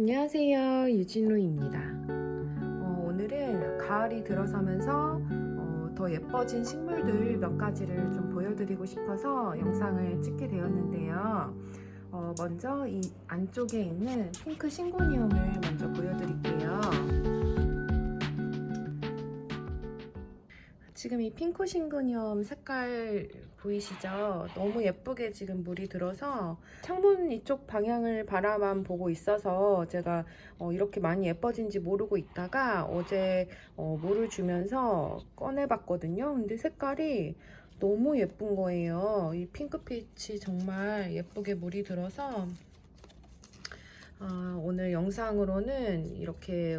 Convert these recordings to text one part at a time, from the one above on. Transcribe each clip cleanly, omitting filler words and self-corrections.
안녕하세요, 유진루입니다. 오늘은 가을이 들어서면서 더 예뻐진 식물들 몇 가지를 좀 보여드리고 싶어서 영상을 찍게 되었는데요. 먼저 이 안쪽에 있는 핑크 싱고니움을 먼저 보여드릴게요. 지금 이 핑크 싱고니움 색깔 보이시죠? 너무 예쁘게 지금 물이 들어서 창문 이쪽 방향을 바라만 보고 있어서 제가 이렇게 많이 예뻐진지 모르고 있다가 어제 물을 주면서 꺼내봤거든요. 근데 색깔이 너무 예쁜 거예요. 이 핑크빛이 정말 예쁘게 물이 들어서 오늘 영상으로는 이렇게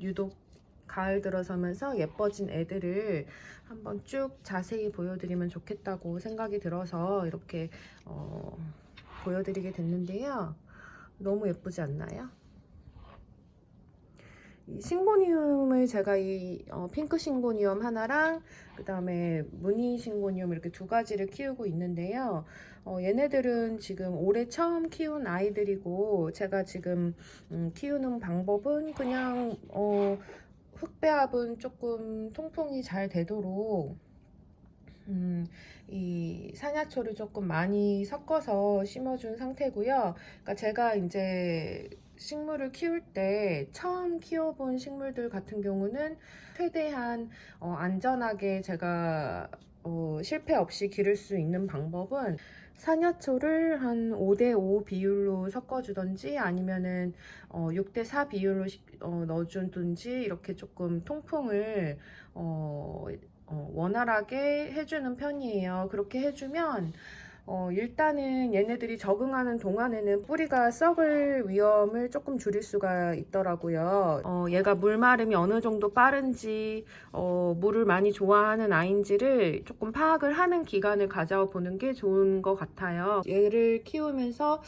유독 가을 들어서면서 예뻐진 애들을 한번 쭉 자세히 보여드리면 좋겠다고 생각이 들어서 이렇게 보여드리게 됐는데요. 너무 예쁘지 않나요? 이 싱고니움을 제가 이 핑크 싱고니움 하나랑 그 다음에 무늬 싱고니움 이렇게 두 가지를 키우고 있는데요. 얘네들은 지금 올해 처음 키운 아이들이고 제가 지금 키우는 방법은 그냥 흙배합은 조금 통풍이 잘 되도록 이 산야초를 조금 많이 섞어서 심어준 상태고요. 그러니까 제가 이제 식물을 키울 때 처음 키워본 식물들 같은 경우는 최대한 안전하게 제가 실패 없이 기를 수 있는 방법은 산야초를 한 5대5 비율로 섞어주던지 아니면은 6대4 비율로 넣어주든지 이렇게 조금 통풍을 원활하게 해주는 편이에요. 그렇게 해주면 일단은 얘네들이 적응하는 동안에는 뿌리가 썩을 위험을 조금 줄일 수가 있더라고요. 얘가 물 마름이 어느 정도 빠른지 물을 많이 좋아하는 아이인지를 조금 파악을 하는 기간을 가져보는 게 좋은 것 같아요. 얘를 키우면서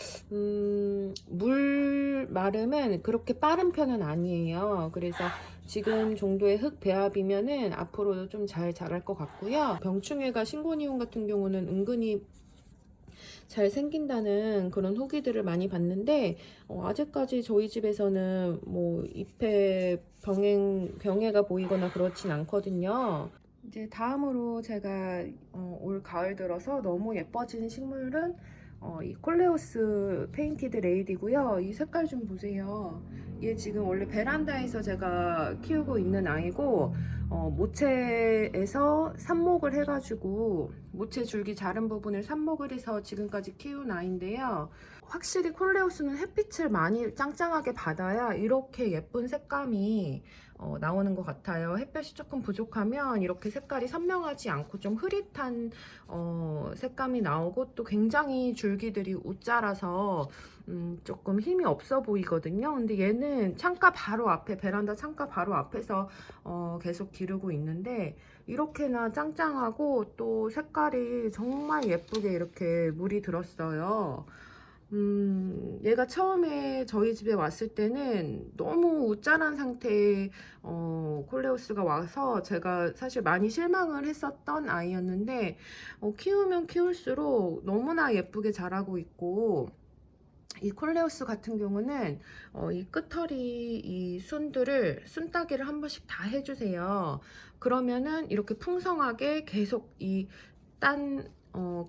물 마름은 그렇게 빠른 편은 아니에요. 그래서 지금 정도의 흙 배합이면은 앞으로도 좀 잘 자랄 것 같고요. 병충해가 싱고니움 같은 경우는 은근히 잘 생긴다는 그런 후기들을 많이 봤는데 아직까지 저희 집에서는 뭐 잎에 병해가 보이거나 그렇진 않거든요. 이제 다음으로 제가 올 가을 들어서 너무 예뻐진 식물은 이 콜레오스 페인티드 레이디고요. 이 색깔 좀 보세요. 얘 지금 원래 베란다에서 제가 키우고 있는 아이고 모체에서 삽목을 해가지고 모체 줄기 자른 부분을 삽목을 해서 지금까지 키운 아이인데요. 확실히 콜레오스는 햇빛을 많이 짱짱하게 받아야 이렇게 예쁜 색감이 나오는 것 같아요. 햇볕이 조금 부족하면 이렇게 색깔이 선명하지 않고 좀 흐릿한 색감이 나오고 또 굉장히 줄기들이 웃자라서 조금 힘이 없어 보이거든요. 근데 얘는 창가 바로 앞에 베란다 창가 바로 앞에서 계속 기르고 있는데 이렇게나 짱짱하고 또 색깔이 정말 예쁘게 이렇게 물이 들었어요. 얘가 처음에 저희 집에 왔을 때는 너무 웃자란 상태의 콜레오스가 와서 제가 사실 많이 실망을 했었던 아이였는데 키우면 키울수록 너무나 예쁘게 자라고 있고 이 콜레오스 같은 경우는 이 끝털이 이 순따기를 한 번씩 다 해주세요. 그러면은 이렇게 풍성하게 계속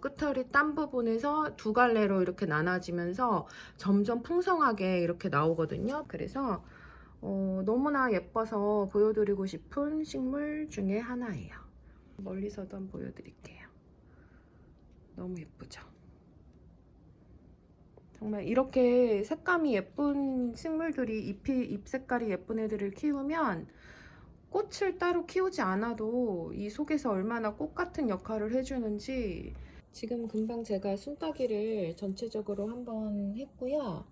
끝털이 딴 부분에서 두 갈래로 이렇게 나눠지면서 점점 풍성하게 이렇게 나오거든요. 그래서 너무나 예뻐서 보여드리고 싶은 식물 중에 하나예요. 멀리서도 한번 보여드릴게요. 너무 예쁘죠? 정말 이렇게 색감이 예쁜 식물들이 잎 색깔이 예쁜 애들을 키우면 꽃을 따로 키우지 않아도 이 속에서 얼마나 꽃 같은 역할을 해주는지 지금 금방 제가 순따기를 전체적으로 한번 했고요.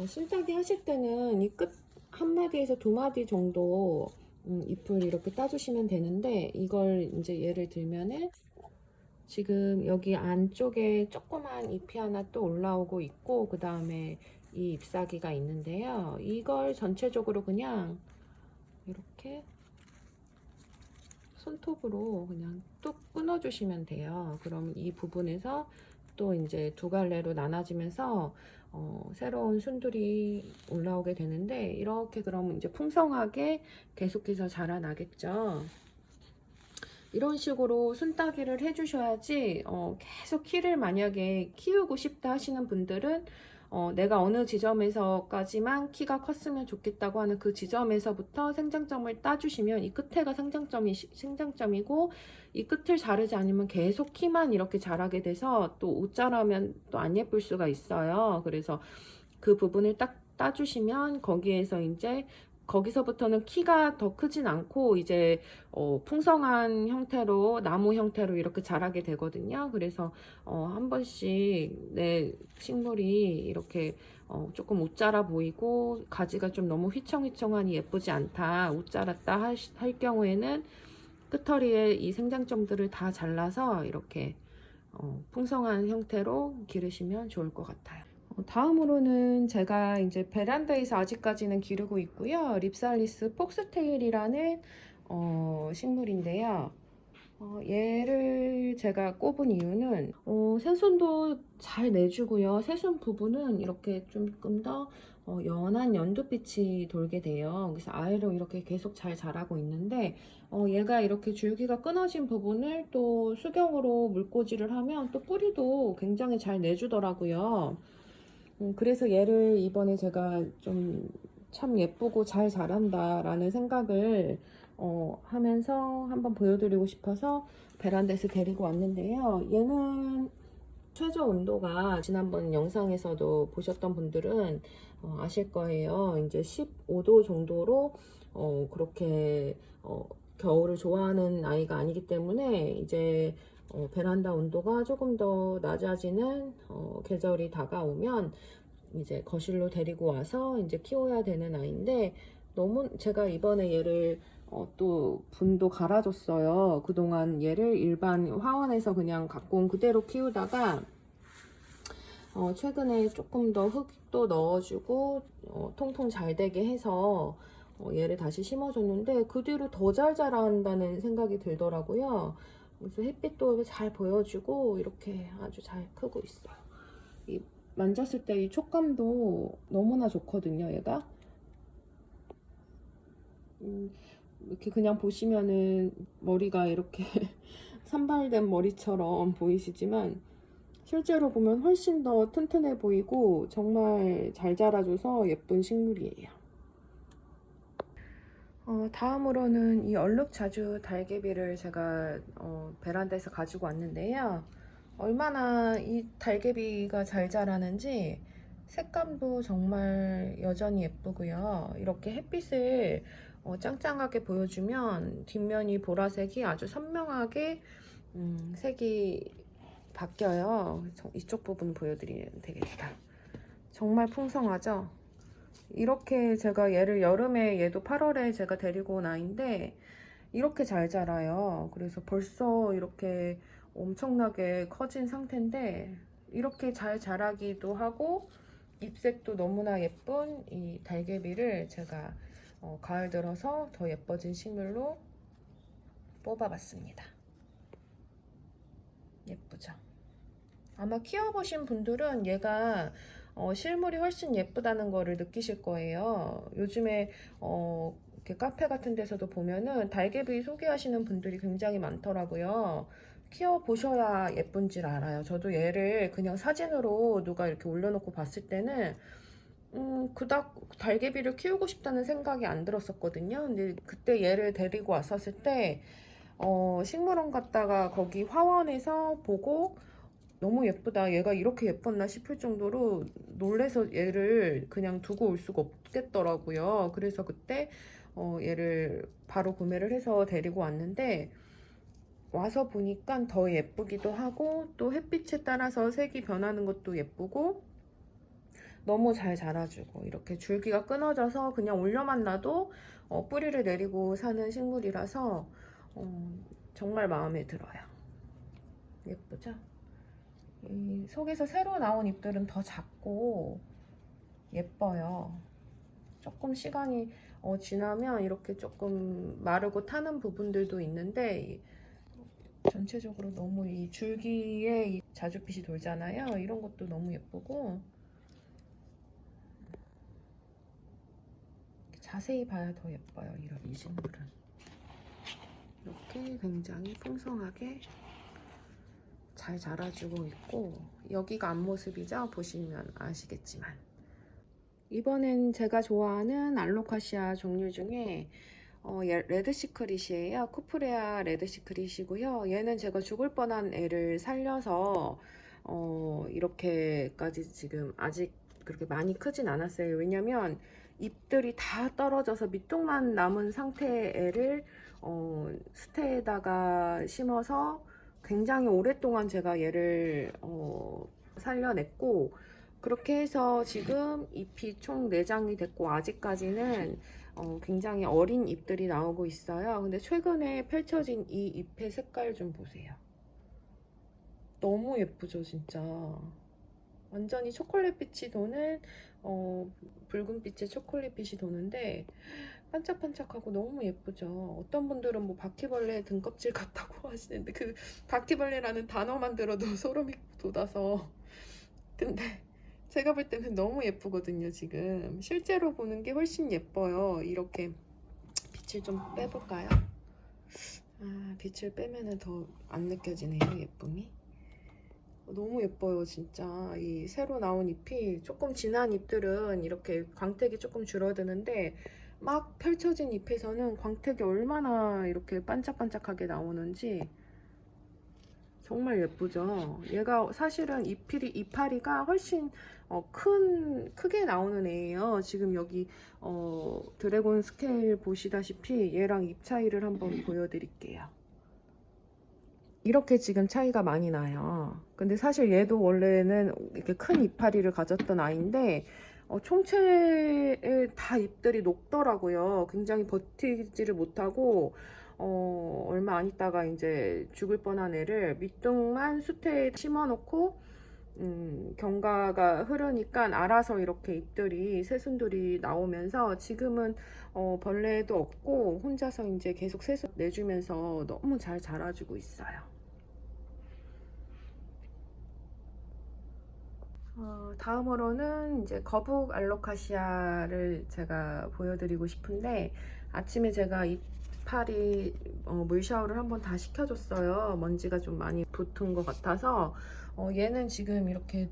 순따기 하실 때는 이 끝 한 마디에서 두 마디 정도 잎을 이렇게 따주시면 되는데 이걸 이제 예를 들면은 지금 여기 안쪽에 조그만 잎이 하나 또 올라오고 있고 그 다음에 이 잎사귀가 있는데요. 이걸 전체적으로 그냥 이렇게 손톱으로 그냥 뚝 끊어주시면 돼요. 그럼 이 부분에서 또 이제 두 갈래로 나눠지면서 새로운 순들이 올라오게 되는데, 이렇게 그럼 이제 풍성하게 계속해서 자라나겠죠. 이런 식으로 순따기를 해주셔야지 계속 키를 만약에 키우고 싶다 하시는 분들은 내가 어느 지점에서까지만 키가 컸으면 좋겠다고 하는 그 지점에서부터 생장점을 따주시면 이 끝에가 생장점이고 이 끝을 자르지 않으면 계속 키만 이렇게 자라게 돼서 또 옷 자라면 또 안 예쁠 수가 있어요. 그래서 그 부분을 딱 따주시면 거기에서 이제 거기서부터는 키가 더 크진 않고 이제 풍성한 형태로 나무 형태로 이렇게 자라게 되거든요. 그래서 한 번씩 내 식물이 이렇게 조금 옷 자라 보이고 가지가 좀 너무 휘청휘청하니 예쁘지 않다, 옷 자랐다 할 경우에는 끝허리에 이 생장점들을 다 잘라서 이렇게 풍성한 형태로 기르시면 좋을 것 같아요. 다음으로는 제가 이제 베란다에서 아직까지는 기르고 있고요. 립살리스 폭스테일이라는 식물인데요. 얘를 제가 꼽은 이유는 새순도 잘 내주고요. 새순 부분은 이렇게 조금 더 연한 연두빛이 돌게 돼요. 그래서 아래로 이렇게 계속 잘 자라고 있는데 얘가 이렇게 줄기가 끊어진 부분을 또 수경으로 물꽂이를 하면 또 뿌리도 굉장히 잘 내주더라고요. 그래서 얘를 이번에 제가 좀 참 예쁘고 잘 자란다 라는 생각을 하면서 한번 보여드리고 싶어서 베란다에서 데리고 왔는데요. 얘는 최저 온도가 지난번 영상에서도 보셨던 분들은 아실 거예요. 이제 15도 정도로 그렇게 겨울을 좋아하는 아이가 아니기 때문에 이제 베란다 온도가 조금 더 낮아지는 계절이 다가오면 이제 거실로 데리고 와서 이제 키워야 되는 아이인데, 너무 제가 이번에 얘를 또 분도 갈아줬어요. 그동안 얘를 일반 화원에서 그냥 갖고 온 그대로 키우다가 최근에 조금 더 흙도 넣어주고 통통 잘 되게 해서 얘를 다시 심어줬는데 그 뒤로 더 잘 자란다는 생각이 들더라고요. 그래서 햇빛도 잘 보여주고 이렇게 아주 잘 크고 있어요. 만졌을 때 이 촉감도 너무나 좋거든요, 얘가. 이렇게 그냥 보시면은 머리가 이렇게 산발된 머리처럼 보이시지만 실제로 보면 훨씬 더 튼튼해 보이고 정말 잘 자라줘서 예쁜 식물이에요. 다음으로는 이 얼룩자주 달개비를 제가 베란다에서 가지고 왔는데요. 얼마나 이 달개비가 잘 자라는지 색감도 정말 여전히 예쁘고요. 이렇게 햇빛을 짱짱하게 보여주면 뒷면이 보라색이 아주 선명하게 색이 바뀌어요. 이쪽 부분 보여드리면 되겠다. 정말 풍성하죠? 이렇게 제가 얘를 여름에, 얘도 8월에 제가 데리고 온 아이인데 이렇게 잘 자라요. 그래서 벌써 이렇게 엄청나게 커진 상태인데 이렇게 잘 자라기도 하고 잎색도 너무나 예쁜 이 달개비를 제가 가을 들어서 더 예뻐진 식물로 뽑아봤습니다. 예쁘죠? 아마 키워보신 분들은 얘가 실물이 훨씬 예쁘다는 거를 느끼실 거예요. 요즘에 이렇게 카페 같은 데서도 보면은 달개비 소개하시는 분들이 굉장히 많더라고요. 키워보셔야 예쁜지를 알아요. 저도 얘를 그냥 사진으로 누가 이렇게 올려놓고 봤을 때는 그닥 달개비를 키우고 싶다는 생각이 안 들었었거든요. 근데 그때 얘를 데리고 왔었을 때 식물원 갔다가 거기 화원에서 보고 너무 예쁘다, 얘가 이렇게 예뻤나 싶을 정도로 놀래서 얘를 그냥 두고 올 수가 없겠더라고요. 그래서 그때 얘를 바로 구매를 해서 데리고 왔는데 와서 보니까 더 예쁘기도 하고 또 햇빛에 따라서 색이 변하는 것도 예쁘고 너무 잘 자라주고 이렇게 줄기가 끊어져서 그냥 올려만 놔도 뿌리를 내리고 사는 식물이라서 정말 마음에 들어요. 예쁘죠? 이 속에서 새로 나온 잎들은 더 작고 예뻐요. 조금 시간이 지나면 이렇게 조금 마르고 타는 부분들도 있는데 전체적으로 너무 이 줄기에 이 자주빛이 돌잖아요. 이런 것도 너무 예쁘고 자세히 봐야 더 예뻐요. 이런 이 식물은 이렇게 굉장히 풍성하게 잘 자라주고 있고, 여기가 앞모습이죠. 보시면 아시겠지만. 이번엔 제가 좋아하는 알로카시아 종류 중에 레드 시크릿이에요. 코프레아 레드 시크릿이고요. 얘는 제가 죽을 뻔한 애를 살려서 이렇게까지 지금 아직 그렇게 많이 크진 않았어요. 왜냐면 잎들이 다 떨어져서 밑둥만 남은 상태의 애를 스테에다가 심어서 굉장히 오랫동안 제가 얘를 살려냈고, 그렇게 해서 지금 잎이 총 4장이 됐고, 아직까지는 굉장히 어린 잎들이 나오고 있어요. 근데 최근에 펼쳐진 이 잎의 색깔 좀 보세요. 너무 예쁘죠, 진짜. 완전히 초콜릿빛이 도는 붉은빛의 초콜릿빛이 도는데 반짝반짝하고 너무 예쁘죠. 어떤 분들은 뭐 바퀴벌레 등껍질 같다고 하시는데, 그 바퀴벌레라는 단어만 들어도 소름이 돋아서. 근데 제가 볼 때는 너무 예쁘거든요. 지금 실제로 보는 게 훨씬 예뻐요. 이렇게 빛을 좀 빼볼까요? 빛을 빼면은 더 안 느껴지네요, 예쁨이. 너무 예뻐요, 진짜. 이 새로 나온 잎이, 조금 진한 잎들은 이렇게 광택이 조금 줄어드는데, 막 펼쳐진 잎에서는 광택이 얼마나 이렇게 반짝반짝하게 나오는지 정말 예쁘죠. 얘가 사실은 이파리가 훨씬 크게 나오는 애예요. 지금 여기 드래곤 스케일 보시다시피 얘랑 잎 차이를 한번 보여드릴게요. 이렇게 지금 차이가 많이 나요. 근데 사실 얘도 원래는 이렇게 큰 이파리를 가졌던 아이인데 총체에 다 잎들이 녹더라고요. 굉장히 버티지를 못하고 얼마 안 있다가 이제 죽을 뻔한 애를 밑둥만 수태에 심어놓고 경과가 흐르니까 알아서 이렇게 잎들이 새순들이 나오면서 지금은 벌레도 없고 혼자서 이제 계속 새순 내주면서 너무 잘 자라주고 있어요. 다음으로는 이제 거북 알로카시아를 제가 보여드리고 싶은데, 아침에 제가 이파리 물 샤워를 한번 다 시켜줬어요. 먼지가 좀 많이 붙은 것 같아서. 얘는 지금 이렇게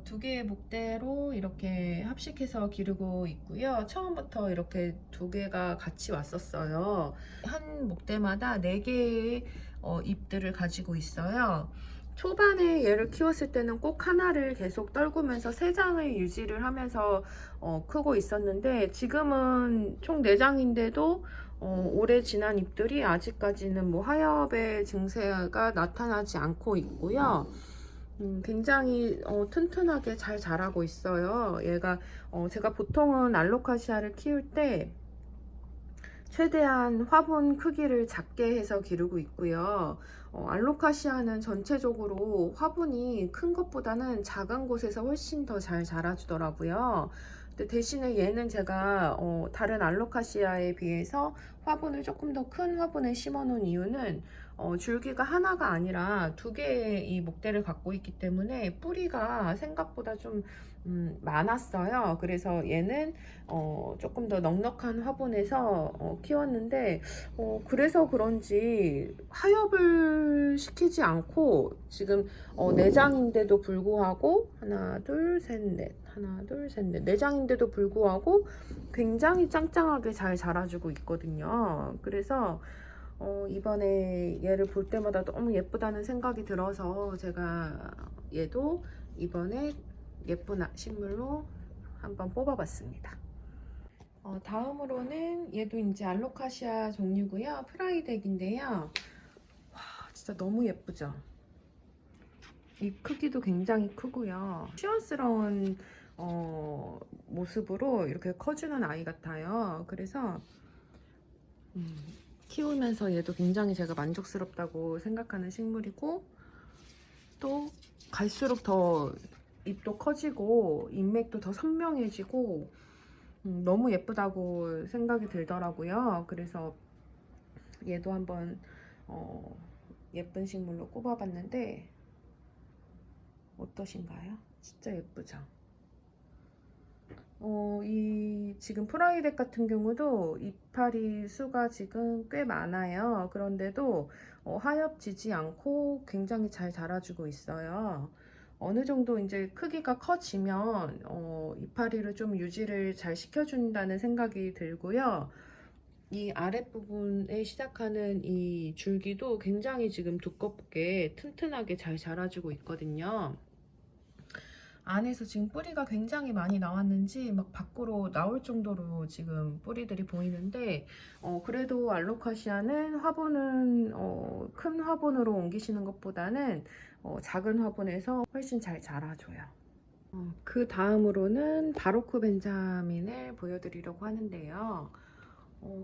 2개의 목대로 이렇게 합식해서 기르고 있고요. 처음부터 이렇게 2개가 같이 왔었어요. 한 목대마다 4개의 잎들을 가지고 있어요. 초반에 얘를 키웠을 때는 꼭 하나를 계속 떨구면서 3장을 유지를 하면서 크고 있었는데, 지금은 총 4장인데도 오래 지난 잎들이 아직까지는 뭐 하엽의 증세가 나타나지 않고 있고요. 굉장히 튼튼하게 잘 자라고 있어요. 얘가 제가 보통은 알로카시아를 키울 때 최대한 화분 크기를 작게 해서 기르고 있고요. 알로카시아는 전체적으로 화분이 큰 것보다는 작은 곳에서 훨씬 더 잘 자라주더라고요. 근데 대신에 얘는 제가 다른 알로카시아에 비해서 화분을 조금 더 큰 화분에 심어 놓은 이유는 줄기가 하나가 아니라 2개의 이 목대를 갖고 있기 때문에 뿌리가 생각보다 좀 많았어요. 그래서 얘는 조금 더 넉넉한 화분에서 키웠는데, 그래서 그런지 하엽을 시키지 않고 지금 4장인데도 불구하고 하나 둘 셋 넷, 하나 둘 셋 넷, 4장인데도 불구하고 굉장히 짱짱하게 잘 자라주고 있거든요. 그래서 이번에 얘를 볼 때마다 너무 예쁘다는 생각이 들어서 제가 얘도 이번에 예쁜 식물로 한번 뽑아봤습니다. 다음으로는 얘도 이제 알로카시아 종류고요. 프라이덱인데요. 와, 진짜 너무 예쁘죠? 이 크기도 굉장히 크고요. 시원스러운 모습으로 이렇게 커주는 아이 같아요. 그래서 키우면서 얘도 굉장히 제가 만족스럽다고 생각하는 식물이고, 또 갈수록 더 잎도 커지고 잎맥도 더 선명해지고 너무 예쁘다고 생각이 들더라고요. 그래서 얘도 한번 예쁜 식물로 꼽아봤는데 어떠신가요? 진짜 예쁘죠? 이 지금 프라이뎃 같은 경우도 이파리 수가 지금 꽤 많아요. 그런데도 하엽지지 않고 굉장히 잘 자라주고 있어요. 어느 정도 이제 크기가 커지면 이파리를 좀 유지를 잘 시켜준다는 생각이 들고요. 이 아랫부분에 시작하는 이 줄기도 굉장히 지금 두껍게 튼튼하게 잘 자라주고 있거든요. 안에서 지금 뿌리가 굉장히 많이 나왔는지 막 밖으로 나올 정도로 지금 뿌리들이 보이는데 그래도 알로카시아는 화분은 큰 화분으로 옮기시는 것보다는 작은 화분에서 훨씬 잘 자라줘요. 그 다음으로는 바로크 벤자민을 보여드리려고 하는데요.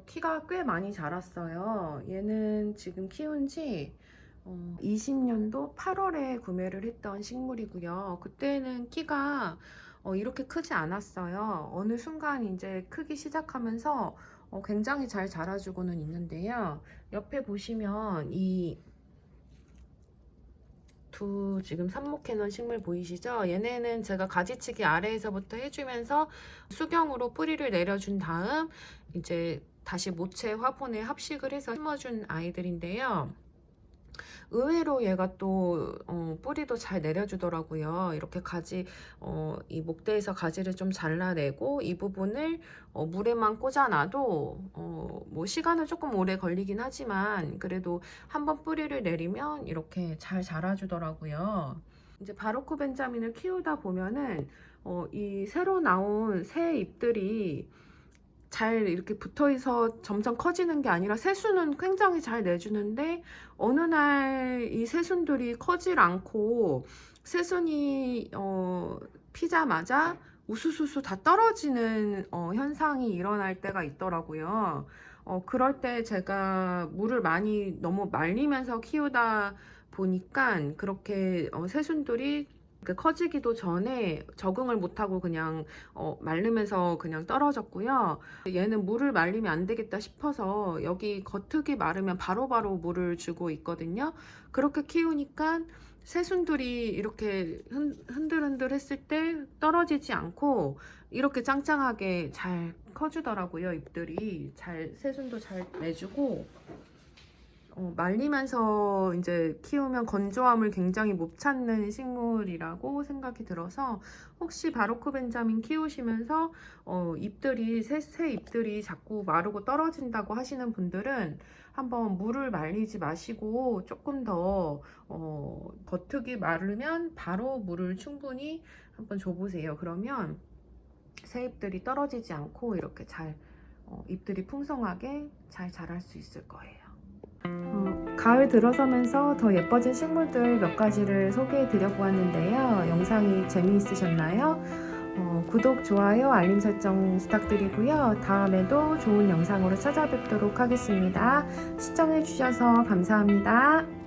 키가 꽤 많이 자랐어요. 얘는 지금 키운 지 20년도 8월에 구매를 했던 식물이고요. 그때는 키가 이렇게 크지 않았어요. 어느 순간 이제 크기 시작하면서 굉장히 잘 자라주고는 있는데요. 옆에 보시면 이 두 지금 삽목해놓은 식물 보이시죠? 얘네는 제가 가지치기 아래에서부터 해주면서 수경으로 뿌리를 내려준 다음 이제 다시 모체 화분에 합식을 해서 심어준 아이들인데요. 의외로 얘가 또 뿌리도 잘 내려주더라고요. 이렇게 가지 이 목대에서 가지를 좀 잘라내고 이 부분을 물에만 꽂아놔도 뭐 시간은 조금 오래 걸리긴 하지만 그래도 한번 뿌리를 내리면 이렇게 잘 자라주더라고요. 이제 바로크 벤자민을 키우다 보면은 이 새로 나온 새 잎들이 잘 이렇게 붙어있어 점점 커지는 게 아니라 새순은 굉장히 잘 내주는데 어느 날 이 새순들이 커질 않고 새순이 피자마자 우수수수 다 떨어지는 현상이 일어날 때가 있더라고요. 그럴 때 제가 물을 많이 너무 말리면서 키우다 보니까 그렇게 새순들이 커지기도 전에 적응을 못하고 그냥 마르면서 그냥 떨어졌고요. 얘는 물을 말리면 안 되겠다 싶어서 여기 겉흙이 마르면 바로바로 물을 주고 있거든요. 그렇게 키우니까 새순들이 이렇게 흔들흔들 했을 때 떨어지지 않고 이렇게 짱짱하게 잘 커주더라고요. 잎들이 잘 새순도 잘 내주고 말리면서 이제 키우면 건조함을 굉장히 못 찾는 식물이라고 생각이 들어서 혹시 바로크 벤자민 키우시면서 잎들이 새 잎들이 자꾸 마르고 떨어진다고 하시는 분들은 한번 물을 말리지 마시고 조금 더 겉흙이 마르면 바로 물을 충분히 한번 줘보세요. 그러면 새 잎들이 떨어지지 않고 이렇게 잘 잎들이 풍성하게 잘 자랄 수 있을 거예요. 가을 들어서면서 더 예뻐진 식물들 몇 가지를 소개해 드려 보았는데요. 영상이 재미있으셨나요? 구독, 좋아요, 알림 설정 부탁드리고요. 다음에도 좋은 영상으로 찾아뵙도록 하겠습니다. 시청해 주셔서 감사합니다.